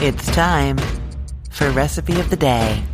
It's time for Recipe of the Day.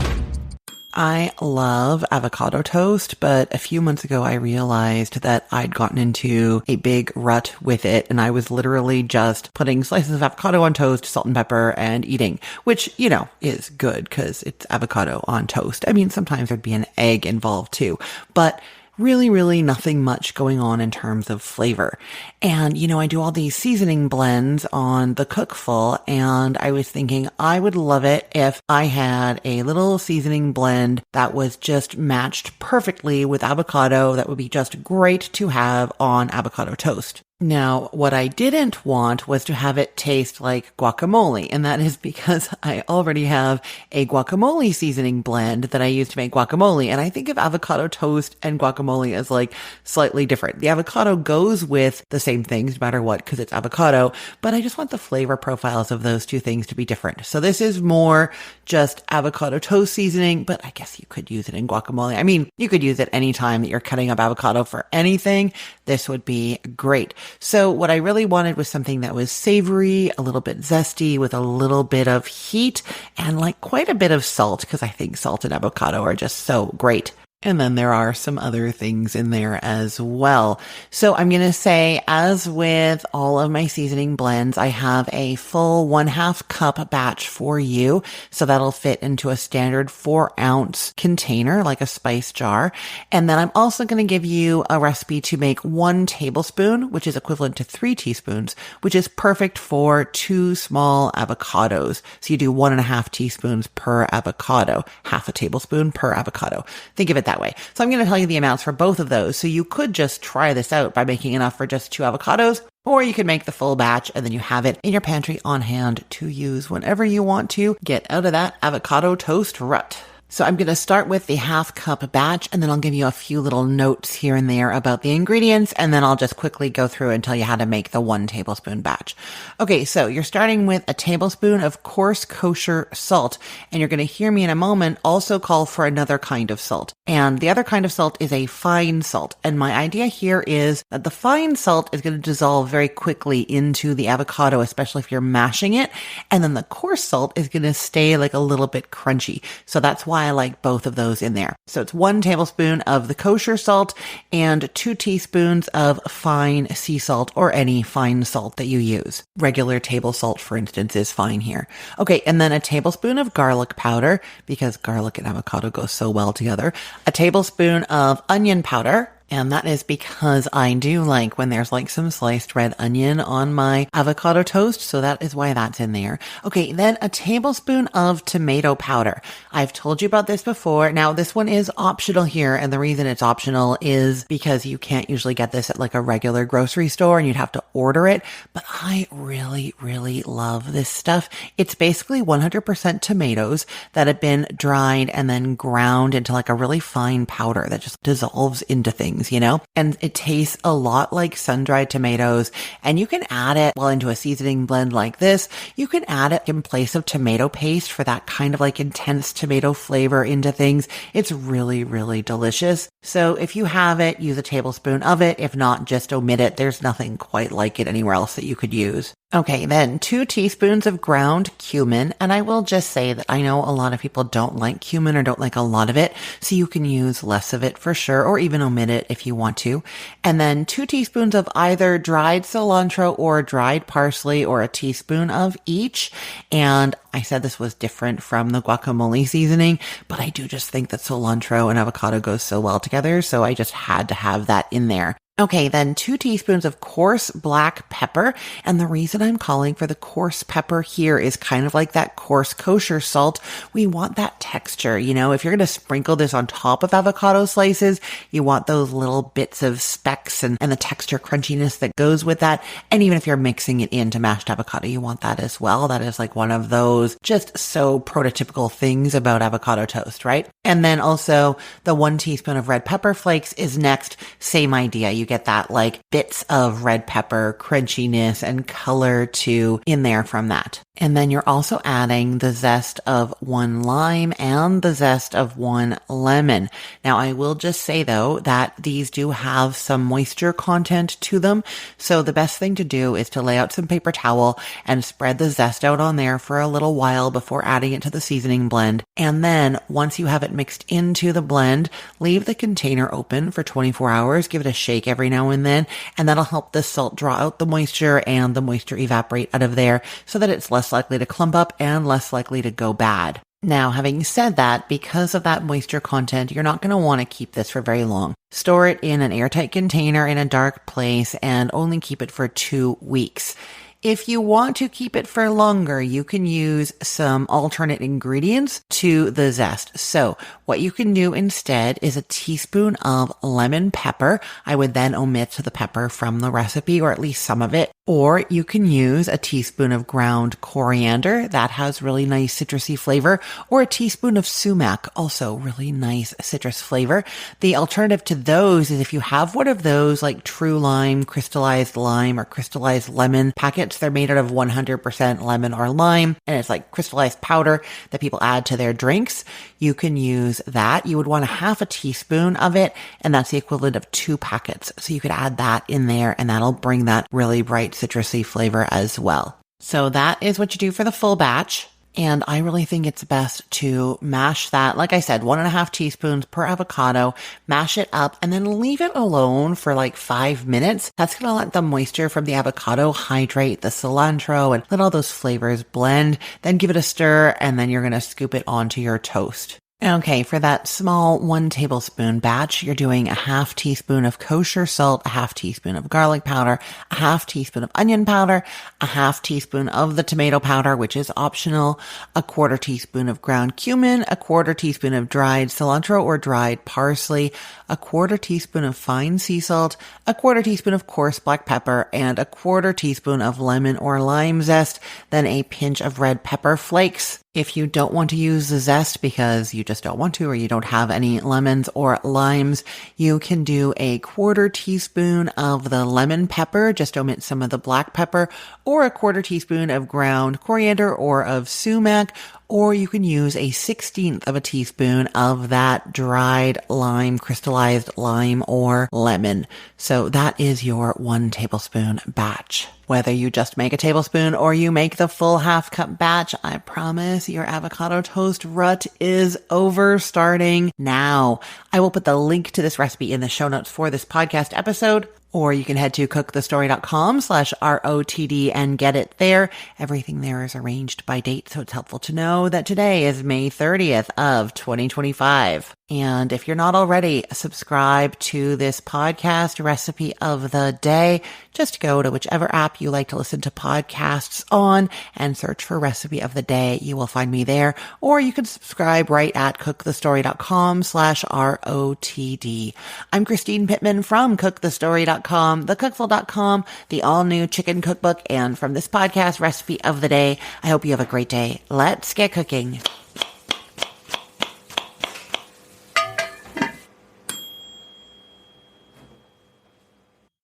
I love avocado toast, but a few months ago I realized that I'd gotten into a big rut with it, and I was literally just putting slices of avocado on toast, salt and pepper, and eating, which, you know, is good because it's avocado on toast. I mean, sometimes there'd be an egg involved too, but really nothing much going on in terms of flavor. And, you know, I do all these seasoning blends on the Cookful, and I was thinking I would love it if I had a little seasoning blend that was just matched perfectly with avocado that would be just great to have on avocado toast. Now, what I didn't want was to have it taste like guacamole, and that is because I already have a guacamole seasoning blend that I use to make guacamole, and I think of avocado toast and guacamole as like slightly different. The avocado goes with the same things no matter what because it's avocado, but I just want the flavor profiles of those two things to be different. So this is more just avocado toast seasoning, but I guess you could use it in guacamole. I mean, you could use it anytime that you're cutting up avocado for anything. This would be great. So what I really wanted was something that was savory, a little bit zesty with a little bit of heat and like quite a bit of salt because I think salt and avocado are just so great. And then there are some other things in there as well. So I'm going to say, as with all of my seasoning blends, I have a full 1/2 cup batch for you. So that'll fit into a standard 4-ounce container, like a spice jar. And then I'm also going to give you a recipe to make 1 tablespoon, which is equivalent to 3 teaspoons, which is perfect for 2 small avocados. So you do 1.5 teaspoons per avocado, half a tablespoon per avocado. Think of it that way. So I'm going to tell you the amounts for both of those. So you could just try this out by making enough for just 2 avocados, or you could make the full batch and then you have it in your pantry on hand to use whenever you want to get out of that avocado toast rut. So I'm going to start with the 1/2 cup batch, and then I'll give you a few little notes here and there about the ingredients, and then I'll just quickly go through and tell you how to make the 1 tablespoon batch. Okay, so you're starting with a tablespoon of coarse kosher salt, and you're going to hear me in a moment also call for another kind of salt. And the other kind of salt is a fine salt, and my idea here is that the fine salt is going to dissolve very quickly into the avocado, especially if you're mashing it, and then the coarse salt is going to stay like a little bit crunchy. So that's why I like both of those in there. So it's 1 tablespoon of the kosher salt and 2 teaspoons of fine sea salt or any fine salt that you use. Regular table salt, for instance, is fine here. Okay, and then a tablespoon of garlic powder, because garlic and avocado go so well together. A tablespoon of onion powder. And that is because I do like when there's like some sliced red onion on my avocado toast. So that is why that's in there. Okay, then a tablespoon of tomato powder. I've told you about this before. Now this one is optional here. And the reason it's optional is because you can't usually get this at like a regular grocery store and you'd have to order it. But I really love this stuff. It's basically 100% tomatoes that have been dried and then ground into like a really fine powder that just dissolves into things. You know, and it tastes a lot like sun-dried tomatoes, and you can add it into a seasoning blend like this. You can add it in place of tomato paste for that kind of like intense tomato flavor into things. It's really delicious. So if you have it, use a tablespoon of it. If not, just omit it. There's nothing quite like it anywhere else that you could use. Okay, then 2 teaspoons of ground cumin. And I will just say that I know a lot of people don't like cumin or don't like a lot of it. So you can use less of it for sure, or even omit it if you want to. And then 2 teaspoons of either dried cilantro or dried parsley, or a teaspoon of each. And I said this was different from the guacamole seasoning, but I do just think that cilantro and avocado goes so well together. So I just had to have that in there. Okay, then 2 teaspoons of coarse black pepper. And the reason I'm calling for the coarse pepper here is kind of like that coarse kosher salt. We want that texture. You know, if you're going to sprinkle this on top of avocado slices, you want those little bits of specks and the texture crunchiness that goes with that. And even if you're mixing it into mashed avocado, you want that as well. That is like one of those just so prototypical things about avocado toast, right? And then also the 1 teaspoon of red pepper flakes is next. Same idea. You get that like bits of red pepper crunchiness and color too in there from that. And then you're also adding the zest of 1 lime and the zest of 1 lemon. Now, I will just say though that these do have some moisture content to them. So the best thing to do is to lay out some paper towel and spread the zest out on there for a little while before adding it to the seasoning blend. And then once you have it mixed into the blend, leave the container open for 24 hours. Give it a shake every now and then, and that'll help the salt draw out the moisture and the moisture evaporate out of there so that it's less likely to clump up and less likely to go bad. Now, having said that, because of that moisture content, you're not going to want to keep this for very long. Store it in an airtight container in a dark place and only keep it for 2 weeks. If you want to keep it for longer, you can use some alternate ingredients to the zest. So what you can do instead is a teaspoon of lemon pepper. I would then omit the pepper from the recipe, or at least some of it. Or you can use a teaspoon of ground coriander. That has really nice citrusy flavor. Or a teaspoon of sumac, also really nice citrus flavor. The alternative to those is if you have one of those like True Lime, crystallized lime, or crystallized lemon packets. They're made out of 100% lemon or lime, and it's like crystallized powder that people add to their drinks. You can use that. You would want a half a teaspoon of it, and that's the equivalent of 2 packets. So you could add that in there, and that'll bring that really bright citrusy flavor as well. So that is what you do for the full batch. And I really think it's best to mash that, like I said, 1.5 teaspoons per avocado, mash it up, and then leave it alone for like 5 minutes. That's going to let the moisture from the avocado hydrate the cilantro and let all those flavors blend. Then give it a stir, and then you're going to scoop it onto your toast. Okay, for that small 1 tablespoon batch, you're doing a half teaspoon of kosher salt, a half teaspoon of garlic powder, a half teaspoon of onion powder, a half teaspoon of the tomato powder, which is optional, a 1/4 teaspoon of ground cumin, a 1/4 teaspoon of dried cilantro or dried parsley, a 1/4 teaspoon of fine sea salt, a 1/4 teaspoon of coarse black pepper, and a 1/4 teaspoon of lemon or lime zest, then a pinch of red pepper flakes. If you don't want to use the zest because you just don't want to, or you don't have any lemons or limes, you can do a 1/4 teaspoon of the lemon pepper, just omit some of the black pepper, or a 1/4 teaspoon of ground coriander or of sumac, or you can use a 1/16 of a teaspoon of that dried lime, crystallized lime or lemon. So that is your 1 tablespoon batch. Whether you just make a tablespoon or you make the full half cup batch, I promise your avocado toast rut is over starting now. I will put the link to this recipe in the show notes for this podcast episode. Or you can head to cookthestory.com/ROTD and get it there. Everything there is arranged by date, so it's helpful to know that today is May 30th of 2025. And if you're not already, subscribe to this podcast recipe of the day. Just go to whichever app you like to listen to podcasts on and search for recipe of the day. You will find me there. Or you can subscribe right at cookthestory.com/ROTD. I'm Christine Pittman from cookthestory.com, thecookful.com, the all-new chicken cookbook, and from this podcast recipe of the day. I hope you have a great day. Let's get cooking.